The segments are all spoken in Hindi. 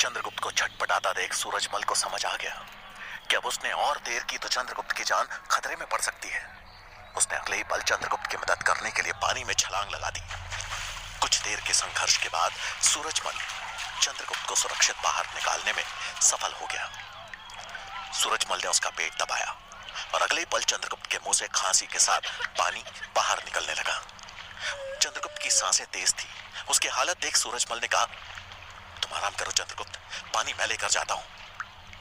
चंद्रगुप्त को छटपटाता देख सूरजमल को समझ आ गया कि अब उसने और देर की तो चंद्रगुप्त की जान खतरे में पड़ सकती है। उसने अगले ही पल चंद्रगुप्त की मदद करने के लिए पानी में छलांग लगा दी। कुछ देर के संघर्ष के बाद सूरजमल चंद्रगुप्त को सुरक्षित बाहर निकालने में सफल हो गया। सूरजमल ने उसका पेट दबाया और अगले ही पल चंद्रगुप्त के मुंह से खांसी के साथ पानी बाहर निकलने लगा। चंद्रगुप्त की सांसें तेज थी। उसकी हालत देख सूरजमल ने कहा, तुम आराम करो चंद्रगुप्त, पानी मैं लेकर जाता हूं।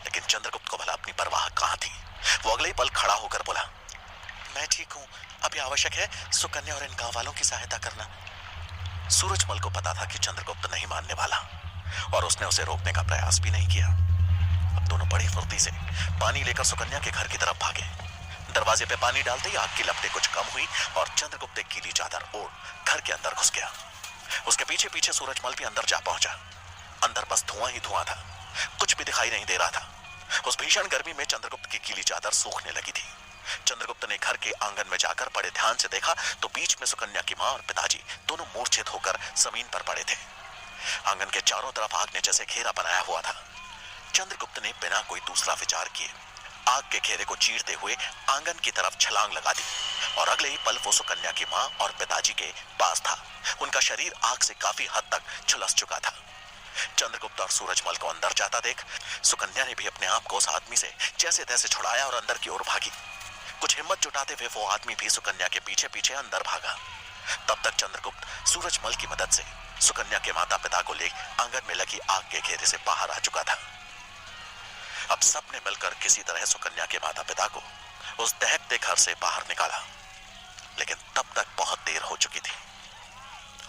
लेकिन चंद्रगुप्त को भला अपनी परवाह कहां थी। वो अगले ही पल खड़ा होकर बोला, मैं ठीक हूं, अभी आवश्यक है सुकन्या और इन गांव वालों की सहायता करना। सूरजमल को पता था कि चंद्रगुप्त नहीं मानने वाला और उसने उसे रोकने का प्रयास भी नहीं किया। अब दोनों बड़ी फुर्ती से पानी लेकर सुकन्या के घर की तरफ भागे। दरवाजे पे पानी डालते ही आग की लपटें कुछ कम हुई और चंद्रगुप्त एक गीली चादर ओढ़ घर के अंदर घुस गया। उसके पीछे पीछे सूरजमल भी अंदर जा पहुंचा। अंदर बस धुआं ही धुआं था, कुछ भी दिखाई नहीं दे रहा था। उस भीषण गर्मी में चंद्रगुप्त की गीली चादर सूखने लगी थी। चंद्रगुप्त ने घर के आंगन में जाकर बड़े ध्यान से देखा तो बीच में सुकन्या की मां और पिताजी दोनों मूर्छित होकर जमीन पर पड़े थे। आंगन के चारों तरफ आग ने जैसे घेरा बनाया हुआ था। चंद्रगुप्त ने बिना कोई दूसरा विचार किए आग के घेरे को चीरते हुए आंगन की तरफ छलांग लगा दी और अगले ही पल वो सुकन्या की मां और पिताजी के पास था। उनका शरीर आग से काफी हद तक झुलस चुका था। चंद्रगुप्त और सूरजमल को अंदर जाता देख सुकन्या ने भी अपने आप को उस आदमी से जैसे तैसे छुड़ाया और अंदर की ओर भागी। कुछ हिम्मत जुटाते हुए वो आदमी भी सुकन्या के पीछे पीछे अंदर भागा। तब तक चंद्रगुप्त सूरजमल की मदद से सुकन्या के माता पिता को ले आंगन में लगी आग के घेरे से बाहर आ चुका था। अब सबने मिलकर किसी तरह सुकन्या के माता पिता को उस दहकते घर से बाहर निकाला, लेकिन तब तक बहुत देर हो चुकी थी।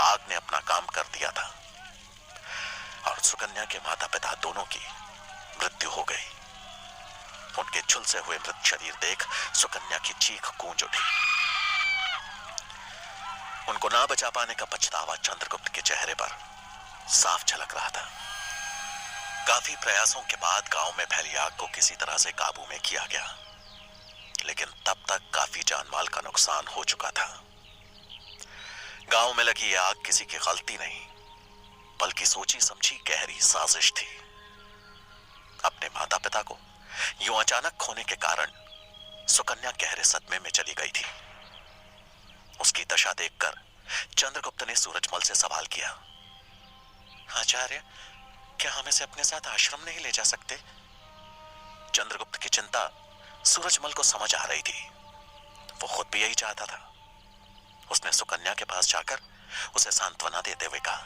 आग ने अपना काम कर दिया था और सुकन्या के माता पिता दोनों की मृत्यु हो गई। उनके झुलसे हुए मृत शरीर देख सुकन्या की चीख गूंज उठी। उनको ना बचा पाने का पछतावा चंद्रगुप्त के चेहरे पर साफ झलक रहा था। काफी प्रयासों के बाद गांव में फैली आग को किसी तरह से काबू में किया गया, लेकिन तब तक काफी जानमाल का नुकसान हो चुका था। गांव में लगी यह आग किसी की गलती नहीं, बल्कि सोची समझी गहरी साजिश थी। अपने माता पिता को यूं अचानक खोने के कारण सुकन्या गहरे सदमे में चली गई थी। उसकी दशा देखकर चंद्रगुप्त ने सूरजमल से सवाल किया, आचार्य, क्या हम इसे अपने साथ आश्रम नहीं ले जा सकते? चंद्रगुप्त की चिंता सूरजमल को समझ आ रही थी। वो खुद भी यही चाहता था। उसने सुकन्या के पास जाकर उसे सांत्वना देते हुए कहा,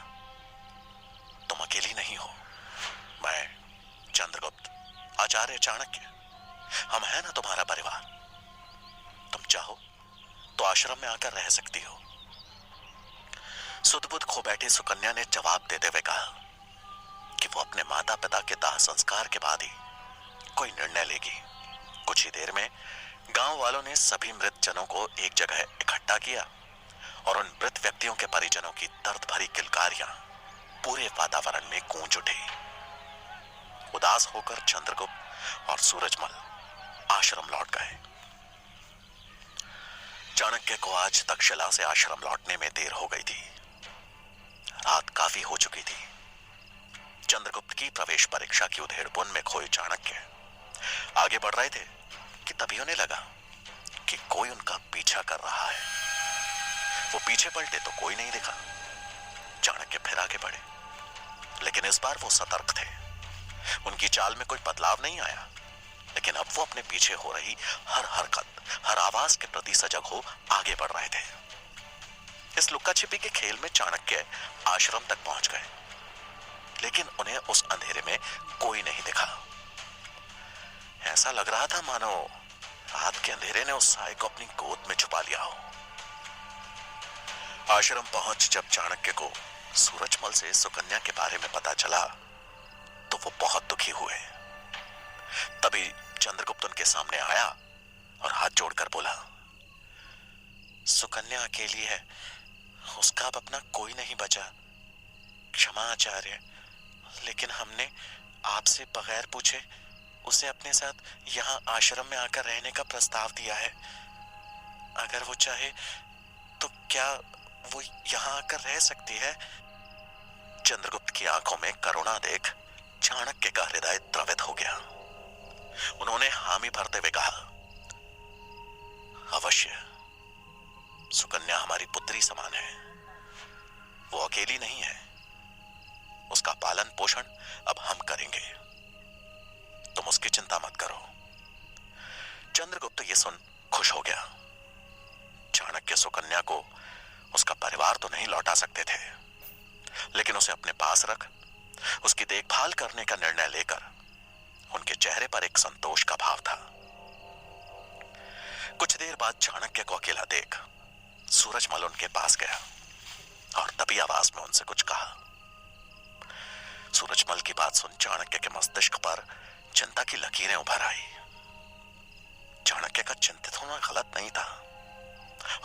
तुम अकेली नहीं हो। मैं चंद्रगुप्त, आचार्य चाणक्य, हम हैं ना तुम्हारा परिवार। तुम चाहो तो आश्रम में आकर रह सकती हो। सुध-बुध खो बैठी सुकन्या ने जवाब देते हुए कहा कि वो अपने माता पिता के दाह संस्कार के बाद ही कोई निर्णय लेगी। कुछ ही देर में गांव वालों ने सभी मृत जनों को एक जगह इकट्ठा किया और उन मृत व्यक्तियों के परिजनों की दर्द भरी किलकारियां पूरे वातावरण में गूंज उठी। उदास होकर चंद्रगुप्त और सूरजमल आश्रम लौट गए। चाणक्य को आज तक्षशिला से आश्रम लौटने में देर हो गई थी। रात काफी हो चुकी थी। चंद्रगुप्त की प्रवेश परीक्षा की उधेड़बुन में खोए चाणक्य आगे बढ़ रहे थे कि तभी उन्हें लगा कि कोई उनका पीछा कर रहा है। वो पीछे पलटे तो कोई नहीं दिखा। चाणक्य फिर आगे बढ़े, लेकिन इस बार वो सतर्क थे। उनकी चाल में कोई बदलाव नहीं आया, लेकिन अब वो अपने पीछे हो रही हर हरकत, हर आवाज के प्रति सजग हो आगे बढ़ रहे थे। इस लुक्का छिपी के खेल में चाणक्य आश्रम तक पहुंच गए, लेकिन उन्हें उस अंधेरे में कोई नहीं दिखा। ऐसा लग रहा था मानो रात के अंधेरे ने उस साय को अपनी गोद में छुपा लिया हो। आश्रम पहुंच जब चाणक्य को सूरजमल से सुकन्या के बारे में पता चला तो वो बहुत दुखी हुए। तभी चंद्रगुप्त उनके सामने आया और हाथ जोड़कर बोला, सुकन्या अकेली है, उसका अब अपना कोई नहीं बचा। क्षमा आचार्य, लेकिन हमने आपसे बगैर पूछे उसे अपने साथ यहाँ आश्रम में आकर रहने का प्रस्ताव दिया है। अगर वो चाहे तो क्या वो यहाँ आकर रह सकती है? चंद्रगुप्त की आंखों में करुणा देख चाणक्य का हृदय द्रवित हो गया। उन्होंने हामी भरते हुए कहा, अवश्य, सुकन्या हमारी पुत्री समान है। वो अकेली नहीं है। उसका पालन पोषण अब हम करेंगे। तुम उसकी चिंता मत करो। चंद्रगुप्त ये सुन खुश हो गया। चाणक्य सुकन्या को उसका परिवार तो नहीं लौटा सकते थे, लेकिन उसे अपने पास रख उसकी देखभाल करने का निर्णय लेकर उनके चेहरे पर एक संतोष का भाव था। कुछ देर बाद चाणक्य को अकेला देख सूरजमल उनके पास गया और तभी आवाज में उनसे कुछ कहा। सूरजमल की बात सुन चाणक्य के मस्तिष्क पर चिंता की लकीरें उभर आई। चाणक्य का चिंतित होना गलत नहीं था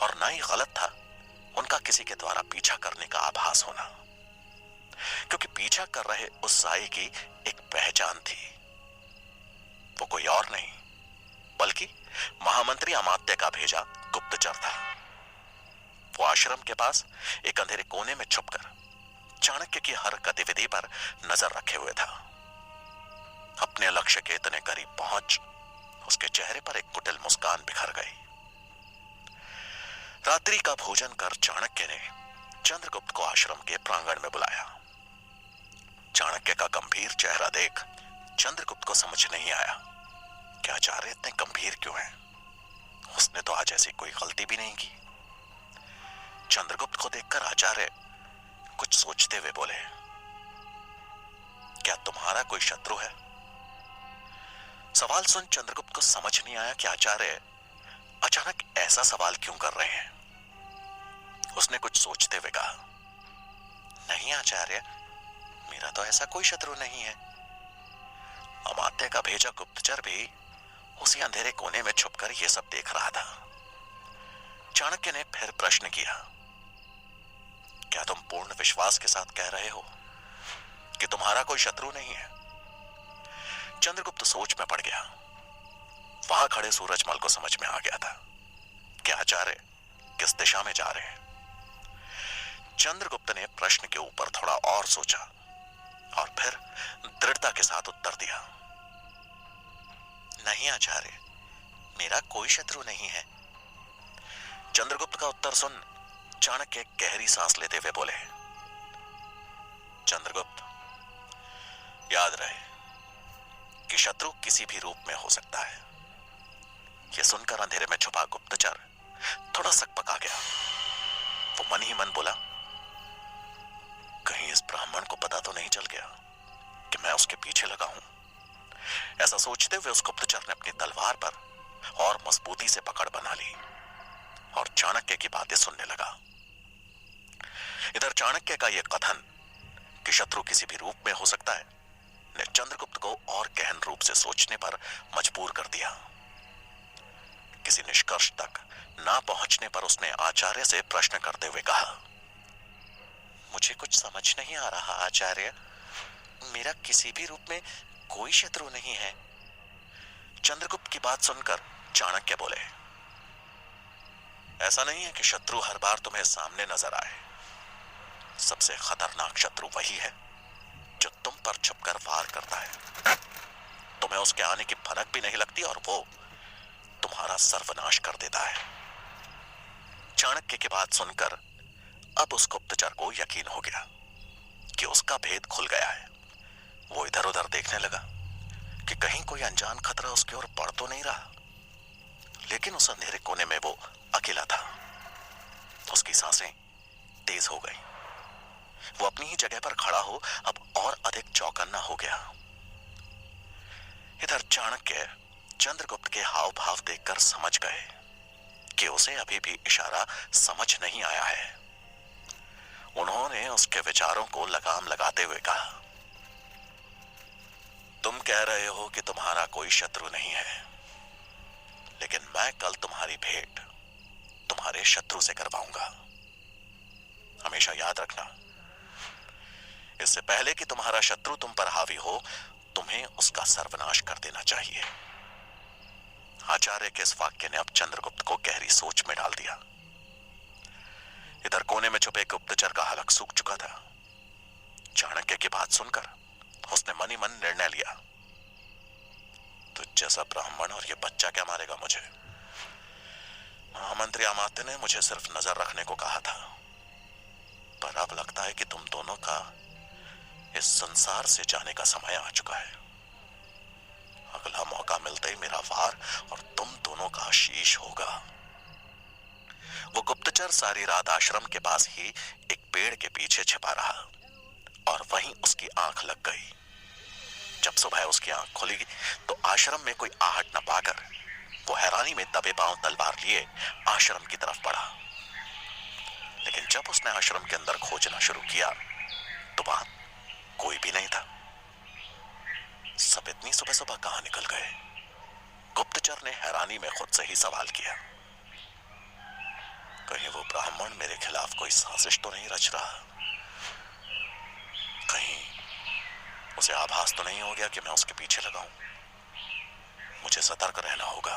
और ना ही गलत था उनका किसी के द्वारा पीछा करने का आभास होना, क्योंकि पीछा कर रहे उस साई की एक पहचान थी। वो कोई और नहीं बल्कि महामंत्री अमात्य का भेजा गुप्तचर था। वो आश्रम के पास एक अंधेरे कोने में छुपकर चाणक्य की हर गतिविधि पर नजर रखे हुए था। अपने लक्ष्य के इतने करीब पहुंच उसके चेहरे पर एक कुटिल मुस्कान बिखर गई। रात्रि का भोजन कर चाणक्य ने चंद्रगुप्त को आश्रम के प्रांगण में बुलाया। चाणक्य का गंभीर चेहरा देख चंद्रगुप्त को समझ नहीं आया कि आचार्य इतने गंभीर क्यों हैं। उसने तो आज ऐसी कोई गलती भी नहीं की। चंद्रगुप्त को देखकर आचार्य कुछ सोचते हुए बोले, क्या तुम्हारा कोई शत्रु है? सवाल सुन चंद्रगुप्त को समझ नहीं आया कि आचार्य अचानक ऐसा सवाल क्यों कर रहे हैं। उसने कुछ सोचते हुए कहा, नहीं आचार्य, मेरा तो ऐसा कोई शत्रु नहीं है। अमात्य का भेजा गुप्तचर भी उसी अंधेरे कोने में छुपकर यह सब देख रहा था। चाणक्य ने फिर प्रश्न किया, क्या तुम पूर्ण विश्वास के साथ कह रहे हो कि तुम्हारा कोई शत्रु नहीं है? चंद्रगुप्त सोच में पड़ गया। वहां खड़े सूरजमल को समझ में आ गया था कि आचार्य किस दिशा में जा रहे हैं। चंद्रगुप्त ने प्रश्न के ऊपर थोड़ा और सोचा और फिर दृढ़ता के साथ उत्तर दिया, नहीं आचार्य, मेरा कोई शत्रु नहीं है। चंद्रगुप्त का उत्तर सुन चाणक्य गहरी सांस लेते हुए बोले, चंद्रगुप्त, याद रहे कि शत्रु किसी भी रूप में हो सकता है। यह सुनकर अंधेरे में छुपा गुप्तचर थोड़ा सकपका गया। वो मन ही मन बोला, कहीं इस ब्राह्मण को पता तो नहीं चल गया कि मैं उसके पीछे लगा हूं। ऐसा सोचते हुए उस गुप्तचर ने अपनी तलवार पर और मजबूती से पकड़ बना ली और चाणक्य की बातें सुनने लगा। इधर चाणक्य का यह कथन कि शत्रु किसी भी रूप में हो सकता है ने चंद्रगुप्त को और गहन रूप से सोचने पर मजबूर कर दिया। किसी निष्कर्ष तक ना पहुंचने पर उसने आचार्य से प्रश्न करते हुए कहा, मुझे कुछ समझ नहीं आ रहा आचार्य, मेरा किसी भी रूप में कोई शत्रु नहीं है। चंद्रगुप्त की बात सुनकर चाणक्य बोले, ऐसा नहीं है कि शत्रु हर बार तुम्हें सामने नजर आए। सबसे खतरनाक शत्रु वही है जो तुम पर छुपकर वार करता है। तुम्हें उसके आने की भनक भी नहीं लगती और वो तुम्हारा सर्वनाश कर देता है। चाणक्य की बात सुनकर अब उस गुप्तचर को यकीन हो गया कि उसका भेद खुल गया है। वो इधर उधर देखने लगा कि कहीं कोई अनजान खतरा उसकी ओर बढ़ तो नहीं रहा, लेकिन उस अंधेरे कोने में वो अकेला था। उसकी सांसें तेज हो गई। वो अपनी ही जगह पर खड़ा हो अब और अधिक चौकन्ना हो गया। इधर चाणक्य चंद्रगुप्त के हाव भाव देखकर समझ गए कि उसे अभी भी इशारा समझ नहीं आया है। उन्होंने उसके विचारों को लगाम लगाते हुए कहा, तुम कह रहे हो कि तुम्हारा कोई शत्रु नहीं है, लेकिन मैं कल तुम्हारी भेंट तुम्हारे शत्रु से करवाऊंगा। हमेशा याद रखना, इससे पहले कि तुम्हारा शत्रु तुम पर हावी हो, तुम्हें उसका सर्वनाश कर देना चाहिए। आचार्य के इस वाक्य ने अब चंद्रगुप्त को गहरी सोच में डाल दिया। इधर कोने में छुपे गुप्तचर का हलक सूख चुका था। चाणक्य की बात सुनकर उसने मन ही मन निर्णय लिया, तो जैसा ब्राह्मण और ये बच्चा क्या मारेगा मुझे। महामंत्री अमात्य ने मुझे सिर्फ नजर रखने को कहा था, पर अब लगता है कि तुम दोनों का इस संसार से जाने का समय आ चुका है। अगला मौका मिलते ही मेरा वार और तुम दोनों का शीश होगा। वो गुप्तचर सारी रात आश्रम के पास ही एक पेड़ के पीछे छिपा रहा और वहीं उसकी आंख लग गई। जब सुबह उसकी आंख खुली तो आश्रम में कोई आहट न पाकर वो हैरानी में दबे पांव तलवार लिए आश्रम की तरफ बढ़ा। लेकिन जब उसने आश्रम के अंदर खोजना शुरू किया तो वहां कोई भी नहीं था। सब इतनी सुबह सुबह कहां निकल गए? गुप्तचर ने हैरानी में खुद से ही सवाल किया। कहीं वो ब्राह्मण मेरे खिलाफ कोई साजिश तो नहीं रच रहा? कहीं उसे आभास तो नहीं हो गया कि मैं उसके पीछे लगा हूं? मुझे सतर्क रहना होगा।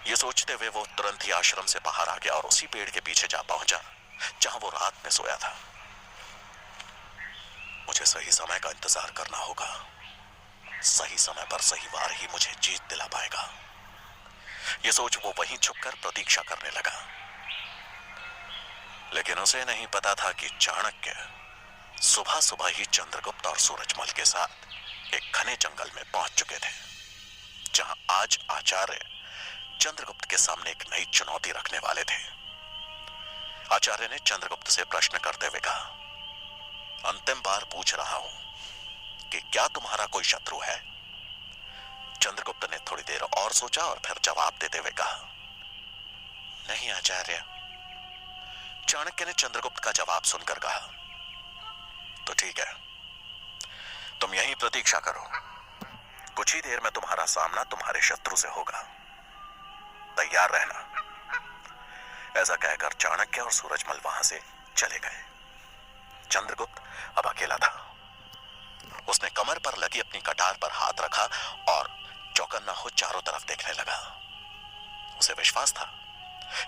ये सोचते हुए वो तुरंत ही आश्रम से बाहर आ गया और उसी पेड़ के पीछे जा पहुंचा जहां वो रात में सोया था। मुझे सही समय का इंतजार करना होगा। सही समय पर सही वार ही मुझे जीत दिला पाएगा। ये सोच वो वहीं छुपकर प्रतीक्षा करने लगा। लेकिन उसे नहीं पता था कि चाणक्य सुबह सुबह ही चंद्रगुप्त और सूरजमल के साथ एक घने जंगल में पहुंच चुके थे, जहां आज आचार्य चंद्रगुप्त के सामने एक नई चुनौती रखने वाले थे। आचार्य ने चंद्रगुप्त से प्रश्न करते हुए कहा, अंतिम बार पूछ रहा हूं कि क्या तुम्हारा कोई शत्रु है? चंद्रगुप्त ने थोड़ी देर और सोचा और फिर जवाब देते हुए कहा, नहीं आचार्य। चाणक्य ने चंद्रगुप्त का जवाब सुनकर कहा, तो ठीक है, तुम यहीं प्रतीक्षा करो। कुछ ही देर में तुम्हारा सामना तुम्हारे शत्रु से होगा, तैयार रहना। ऐसा कहकर चाणक्य और सूरजमल वहां से चले गए। चंद्रगुप्त अब अकेला था। उसने कमर पर लगी अपनी कटार पर हाथ रखा और चौकन्ना हो चारों तरफ देखने लगा। उसे विश्वास था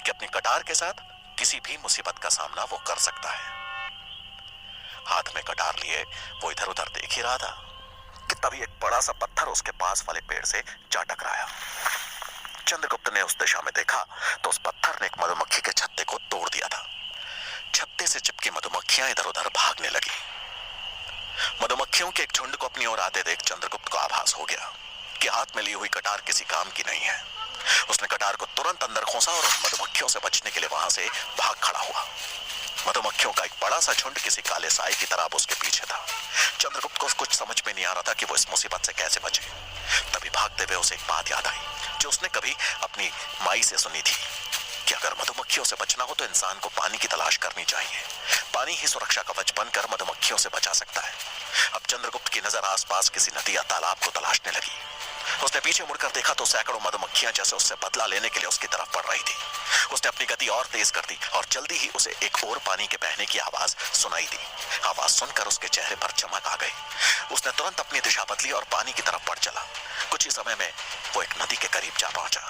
कि अपनी कटार के साथ किसी भी मुसीबत का सामना वो कर सकता है। हाथ में कटार लिए वो इधर उधर देख ही रहा था कि तभी एक बड़ा सा पत्थर उसके पास वाले पेड़ से जा टकराया। चंद्रगुप्त ने उस दिशा में देखा तो उस पत्थर ने एक मधुमक्खी के छत्ते को तोड़ दिया था। छत्ते से चिपकी मधुमक्खियां इधर उधर भागने लगी। मधुमक्खियों के एक झुंड को अपनी ओर आते देख चंद्रगुप्त को आभास हो गया कि हाथ में ली हुई कटार किसी काम की नहीं है। उसने कटार को तुरंत अंदर खोसा और उन मधुमक्खियों से बचने के लिए वहां से भाग खड़ा हुआ। मधुमक्खियों का एक बड़ा सा झुंड किसी काले साए की तरह उसके पीछे था। चंद्रगुप्त को कुछ समझ में नहीं आ रहा था कि वो इस मुसीबत से कैसे बचे। तभी भागते हुए उसे एक बात याद आई जो उसने कभी अपनी माई से सुनी थी कि अगर मधुमक्खियों से बचना हो तो इंसान को पानी की तलाश करनी चाहिए। पानी ही सुरक्षा कवच बनकर मधुमक्खियों से बचा सकता है। अब चंद्रगुप्त की नजर आसपास किसी नदी या तालाब को तलाशने लगी। उसने पीछे मुड़कर देखा तो सैकड़ों मधुमक्खियां जैसे उससे बदला लेने के लिए उसकी तरफ बढ़ रही थी। उसने अपनी गति और तेज कर दी और जल्दी ही उसे एक और पानी के बहने की आवाज सुनाई दी। आवाज सुनकर उसके चेहरे पर चमक आ गई। उसने तुरंत अपनी दिशा बदली और पानी की तरफ बढ़ चला। कुछ ही समय में वो एक नदी के करीब जा पहुंचा।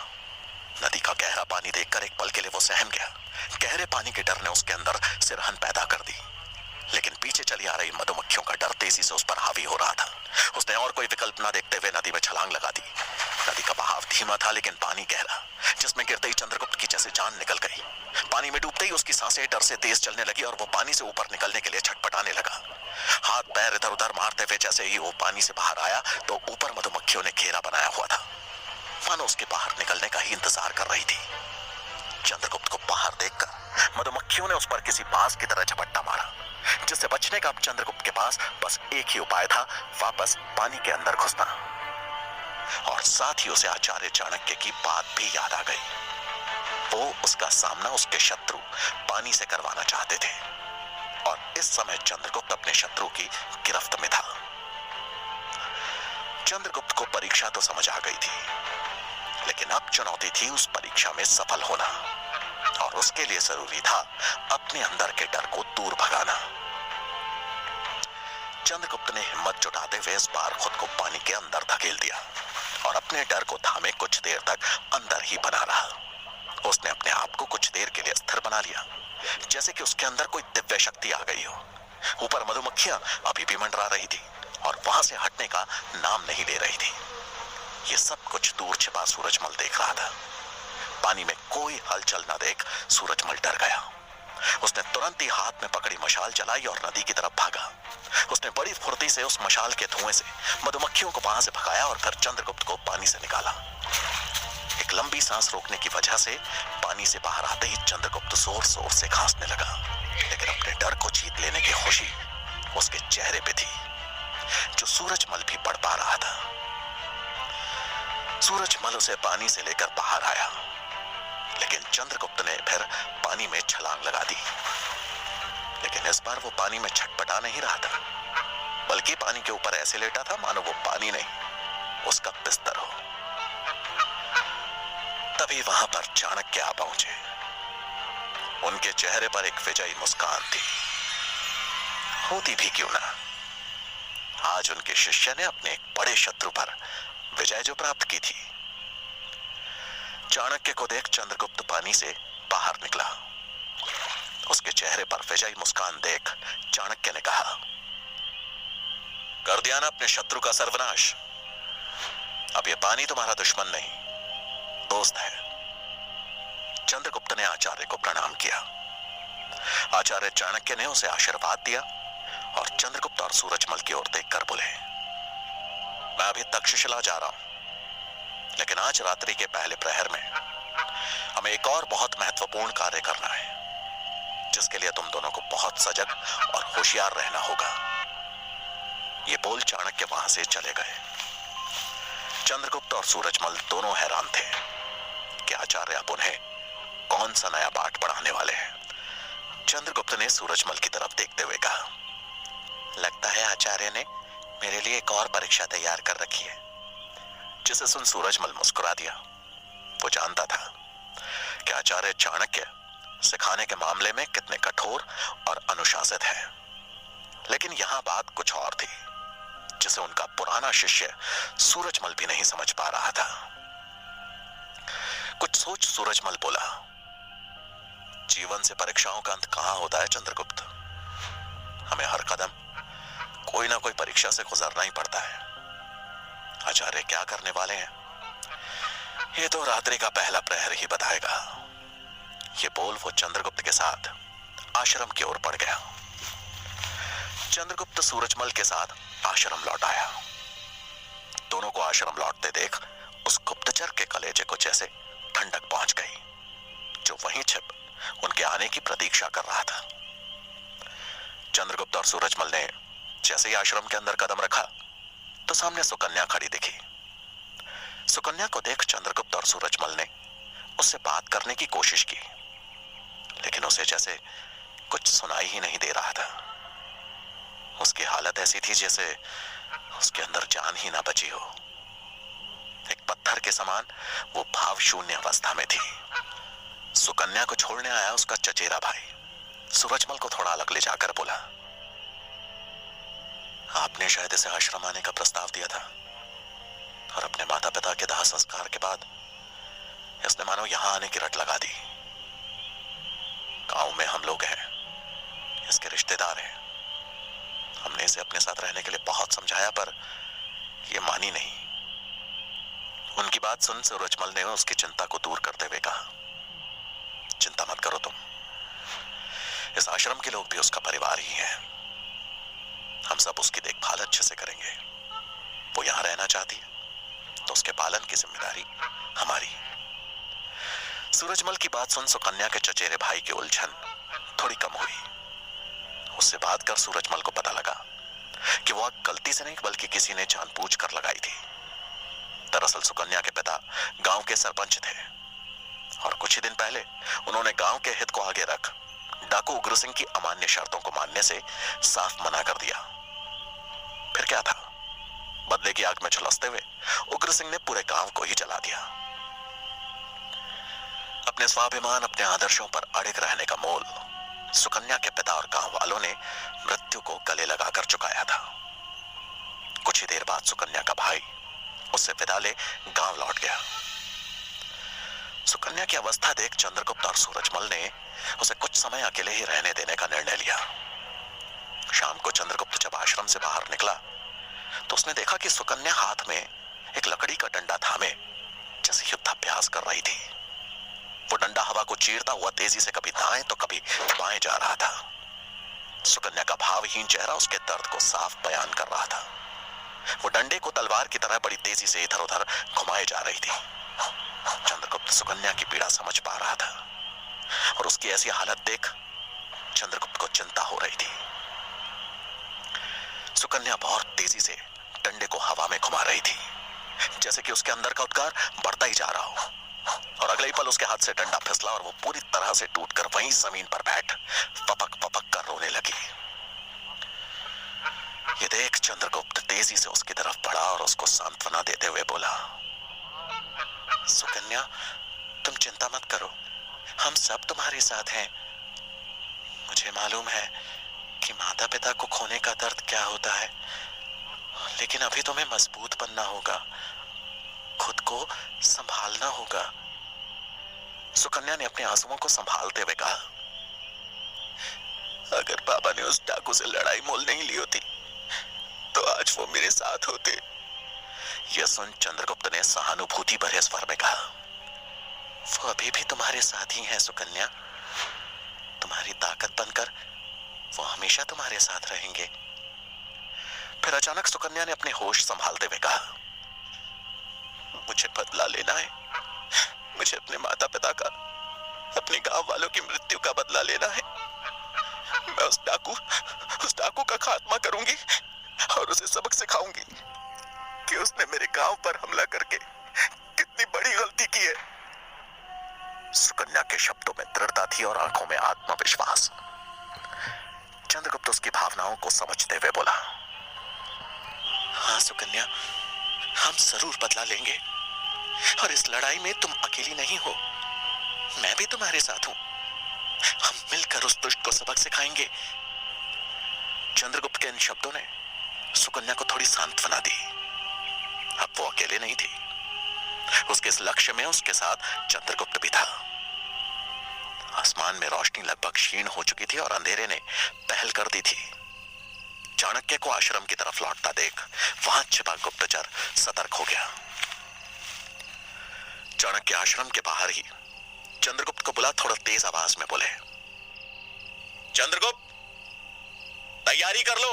नदी का गहरा पानी देखकर एक पल के लिए वो सहम गया। गहरे पानी के डर ने उसके अंदर सिरहन पैदा कर दी, लेकिन पीछे चली आ रही मधुमक्खियों का डर तेजी से उस पर हावी हो रहा था। उसने और कोई विकल्प न देखते हुए नदी में छलांग लगा दी। नदी का बहाव धीमा था लेकिन पानी गहरा, जिसमें गिरते ही चंद्रगुप्त की जैसे जान निकल गई। पानी में डूबते ही उसकी सांसें डर से तेज चलने लगी और वो पानी से ऊपर निकलने के लिए छटपटाने लगा। हाथ पैर इधर उधर मारते हुए जैसे ही वो पानी से बाहर आया तो ऊपर मधुमक्खियों ने घेरा बनाया हुआ था, मानो उसके बाहर निकलने का ही इंतजार कर रही थी। चंद्रगुप्त को बाहर देखकर मधुमक्खियों ने उस पर किसी बाज की तरह झपट्टा मारा, जिससे बचने का अब चंद्रगुप्त के पास बस एक ही उपाय था, वापस पानी के अंदर घुसना। और साथ ही उसे आचार्य चाणक्य की बात भी याद आ गई। वो उसका सामना उसके शत्रु पानी से करवाना चाहते थे और इस समय चंद्रगुप्त अपने शत्रु की गिरफ्त में था। चंद्रगुप्त को परीक्षा तो समझ आ गई थी, लेकिन अब चुनौती थी उस परीक्षा में सफल होना और उसके लिए जरूरी था अपने अंदर के डर को दूर भगाना। चंद्रगुप्त ने हिम्मत जुटाते हुए इस बार खुद को पानी के अंदर धकेल दिया और अपने डर को थामे कुछ देर तक अंदर ही बना रहा। उसने अपने आप को कुछ देर के लिए स्थिर बना लिया, जैसे कि उसके अंदर कोई दिव्य शक्ति आ गई हो। ऊपर मधुमक्खियां अभी भी मंडरा रही थी और वहां से हटने का नाम नहीं ले रही थी। ये सब कुछ दूर छिपा सूरजमल देख रहा था। पानी में कोई हलचल न देख सूरजमल डर गया। उसने तुरंत ही हाथ में पकड़ी मशाल जलाई और नदी की तरफ भागा। उसने बड़ी फुर्ती से उस मशाल के धुएं से मधुमक्खियों को वहां से भगाया और फिर चंद्रगुप्त को पानी से निकाला। एक लंबी सांस रोकने की वजह से पानी से बाहर आते ही चंद्रगुप्त जोर जोर से खांसने लगा, लेकिन अपने डर को जीत लेने की खुशी उसके चेहरे पे थी, जो सूरजमल भी पढ़ पा रहा था। सूरजमल उसे पानी से लेकर बाहर आया, लेकिन चंद्रगुप्त ने फिर पानी में छलांग लगा दी। लेकिन इस बार वो पानी में छटपटा नहीं रहा था, बल्कि पानी के ऊपर ऐसे लेटा था मानो वो पानी नहीं, उसका बिस्तर हो। तभी वहां पर चाणक्य आ पहुंचे। उनके चेहरे पर एक विजयी मुस्कान थी। होती भी क्यों ना, आज उनके शिष्य ने अपने एक बड़े शत्रु पर विजय जो प्राप्त की थी। चाणक्य को देख चंद्रगुप्त पानी से बाहर निकला। उसके चेहरे पर विजयी मुस्कान देख चाणक्य ने कहा, कर दिया ना अपने शत्रु का सर्वनाश। अब ये पानी तुम्हारा दुश्मन नहीं, दोस्त है। चंद्रगुप्त ने आचार्य को प्रणाम किया। आचार्य चाणक्य ने उसे आशीर्वाद दिया और चंद्रगुप्त और सूरजमल की ओर देखकर बोले, मैं अभी तक्षशिला जा रहा हूं, लेकिन आज रात्रि के पहले प्रहर में हमें एक और बहुत महत्वपूर्ण कार्य करना है, जिसके लिए तुम दोनों को बहुत सजग और होशियार रहना होगा। ये बोल चाणक्य वहां से चले गए। चंद्रगुप्त और सूरजमल दोनों हैरान थे कि आचार्य अब उन्हें कौन सा नया पाठ पढ़ाने वाले हैं। चंद्रगुप्त ने सूरजमल की तरफ देखते हुए कहा, लगता है आचार्य ने मेरे लिए एक और परीक्षा तैयार कर रखी है। जिसे सुन सूरजमल मुस्कुरा दिया। वो जानता था कि आचार्य चाणक्य सिखाने के मामले में कितने कठोर और अनुशासित है, लेकिन यहां बात कुछ और थी, जिसे उनका पुराना शिष्य सूरजमल भी नहीं समझ पा रहा था। कुछ सोच सूरजमल बोला, जीवन से परीक्षाओं का अंत कहां होता है चंद्रगुप्त। हमें हर कदम कोई ना कोई परीक्षा से गुजरना ही पड़ता है। आचार्य क्या करने वाले हैं, ये तो रात्रि का पहला प्रहर ही बताएगा। ये बोल वो चंद्रगुप्त के साथ आश्रम की ओर बढ़ गया। चंद्रगुप्त सूरजमल के साथ आश्रम लौट आया। दोनों को आश्रम लौटते देख उस गुप्तचर के कलेजे को जैसे ठंडक पहुंच गई, जो वहीं छिप उनके आने की प्रतीक्षा कर रहा था। चंद्रगुप्त और सूरजमल ने जैसे ही आश्रम के अंदर कदम रखा तो सामने सुकन्या खड़ी दिखी। सुकन्या को देख चंद्रगुप्त और सूरजमल ने उससे बात करने की कोशिश की, लेकिन उसे जैसे कुछ सुनाई ही नहीं दे रहा था। उसकी हालत ऐसी थी जैसे उसके अंदर जान ही ना बची हो। एक पत्थर के समान वो भाव शून्य अवस्था में थी। सुकन्या को छोड़ने आया उसका चचेरा भाई सूरजमल को थोड़ा अलग ले जाकर बोला, आपने शायद इसे आश्रम आने का प्रस्ताव दिया था, और अपने माता पिता के दाह संस्कार के बाद इसने मानो यहां आने की रट लगा दी। गांव में हम लोग हैं, इसके रिश्तेदार हैं। हमने इसे अपने साथ रहने के लिए बहुत समझाया, पर यह मानी नहीं। उनकी बात सुन सूरजमल ने उसकी चिंता को दूर करते हुए कहा, चिंता मत करो तुम, इस आश्रम के लोग भी उसका परिवार ही हैं। हम सब उसकी देखभाल अच्छे से करेंगे। वो यहां रहना चाहती है तो उसके पालन की जिम्मेदारी हमारी। सूरजमल की बात सुन सुकन्या के चचेरे भाई की उलझन थोड़ी कम हुई। उससे बात कर सूरजमल को पता लगा कि वो आग गलती से नहीं बल्कि किसी ने जानबूझकर लगाई थी। दरअसल सुकन्या के पिता गांव के सरपंच थे, और कुछ ही दिन पहले उन्होंने गांव के हित को आगे रख डाकू उग्र सिंह की अमान्य शर्तों को मानने से साफ मना कर दिया। फिर क्या था, बदले की आग में झुलसते हुए उग्र सिंह ने पूरे गांव को ही जला दिया। अपने स्वाभिमान, अपने आदर्शों पर अड़िग रहने का मोल सुकन्या के पिता और गांव वालों ने मृत्यु को गले लगाकर चुकाया था। कुछ ही देर बाद सुकन्या का भाई उससे विदा ले गांव लौट गया। सुकन्या की अवस्था देख चंद्रगुप्त और सूरजमल ने उसे कुछ समय अकेले ही रहने देने का निर्णय लिया। शाम को चंद्रगुप्त जब आश्रम से बाहर निकला उसने देखा कि सुकन्या हाथ में एक लकड़ी का डंडा थामे जैसे युद्धाभ्यास कर रही थी। वो डंडा हवा को चीरता हुआ तेजी से कभी दाएं तो कभी बाएं जा रहा था। सुकन्या का भावहीन चेहरा उसके दर्द को साफ बयान कर रहा था। वो डंडे को तलवार की तरह बड़ी तेजी से इधर उधर घुमाए जा रही थी। चंद्रगुप्त सुकन्या की पीड़ा समझ पा रहा था और उसकी ऐसी हालत देख चंद्रगुप्त को चिंता हो रही थी। सुकन्या बहुत तेजी से डंडे को हवा में घुमा रही थी, जैसे कि उसके अंदर का उद्गार बढ़ता ही जा रहा हो। और अगले ही पल उसके हाथ से डंडा फिसला और वो पूरी तरह से टूटकर वहीं जमीन पर बैठ पपक पपक कर रोने लगी। ये देख चंद्रगुप्त तेजी से उसकी तरफ बढ़ा और उसको सांत्वना देते हुए बोला, सुकन्या, तुम चिंता मत करो, हम सब तुम्हारे साथ हैं। मुझे मालूम है कि माता पिता को खोने का दर्द क्या होता है, लेकिन अभी तुम्हें मजबूत बनना होगा, खुद को संभालना होगा। सुकन्या ने अपने आंसुओं को संभालते हुए कहा, अगर पापा ने उस डाकू से लड़ाई मोल नहीं ली होती तो आज वो मेरे साथ होते। यह सुन चंद्रगुप्त ने सहानुभूति भरे स्वर में कहा, वो अभी भी तुम्हारे साथ ही हैं सुकन्या, तुम्हारी ताकत बनकर वो हमेशा तुम्हारे साथ रहेंगे। फिर अचानक सुकन्या ने अपने होश संभालते हुए कहा, मुझे बदला लेना है, मुझे अपने माता पिता का, अपने गांव वालों की मृत्यु का बदला लेना है। मैं उस डाकू का खात्मा करूंगी और उसे सबक सिखाऊंगी कि उसने मेरे गांव पर हमला करके कितनी बड़ी गलती की है। सुकन्या के शब्दों में दृढ़ता थी और आंखों में आत्मविश्वास। चंद्रगुप्त उसकी भावनाओं को समझते हुए बोला, हाँ सुकन्या, हम जरूर बदला लेंगे और इस लड़ाई में तुम अकेली नहीं हो, मैं भी तुम्हारे साथ हूं। हम मिलकर उस दुष्ट को सबक सिखाएंगे। चंद्रगुप्त के इन शब्दों ने सुकन्या को थोड़ी सांत्वना दी। अब वो अकेले नहीं थी, उसके इस लक्ष्य में उसके साथ चंद्रगुप्त भी था। आसमान में रोशनी लगभग क्षीण हो चुकी थी और अंधेरे ने पहल कर दी थी। चाणक्य को आश्रम की तरफ लौटता देख वहां छिपा गुप्तचर सतर्क हो गया। चाणक्य आश्रम के बाहर ही चंद्रगुप्त को बुला थोड़ा तेज आवाज में बोले, चंद्रगुप्त, तैयारी कर लो,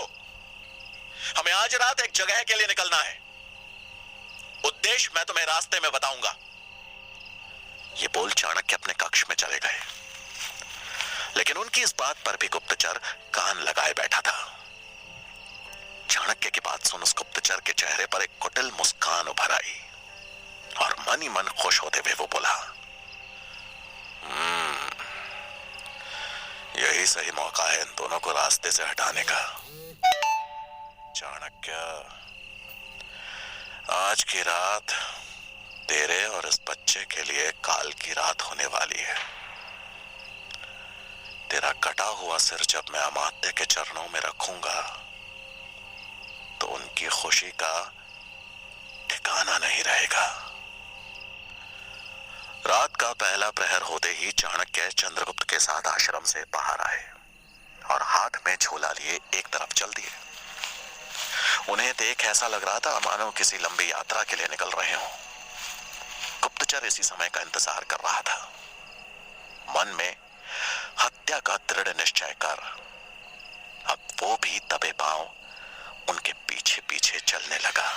हमें आज रात एक जगह के लिए निकलना है। उद्देश्य मैं तुम्हें रास्ते में बताऊंगा। ये बोल चाणक्य अपने कक्ष में चले गए, लेकिन उनकी इस बात पर भी गुप्तचर कान लगाए बैठा था। चाणक्य की बात सुन उस गुप्तचर के चेहरे पर एक कुटिल मुस्कान उभर आई और मन ही मन खुश होते हुए वो बोला, यही सही मौका है इन दोनों को रास्ते से हटाने का। चाणक्य, आज की रात तेरे और इस बच्चे के लिए काल की रात होने वाली है। तेरा कटा हुआ सिर जब मैं अमात्य के चरणों में रखूंगा तो उनकी खुशी का ठिकाना नहीं रहेगा। रात का पहला प्रहर होते ही चाणक्य चंद्रगुप्त के साथ आश्रम से बाहर आए और हाथ में झोला लिए एक तरफ चल दिए। उन्हें देख ऐसा लग रहा था मानो किसी लंबी यात्रा के लिए निकल रहे हों। गुप्तचर इसी समय का इंतजार कर रहा था। मन में हत्या का दृढ़ निश्चय कर अब वो भी दबे पांव उनके पीछे पीछे चलने लगा।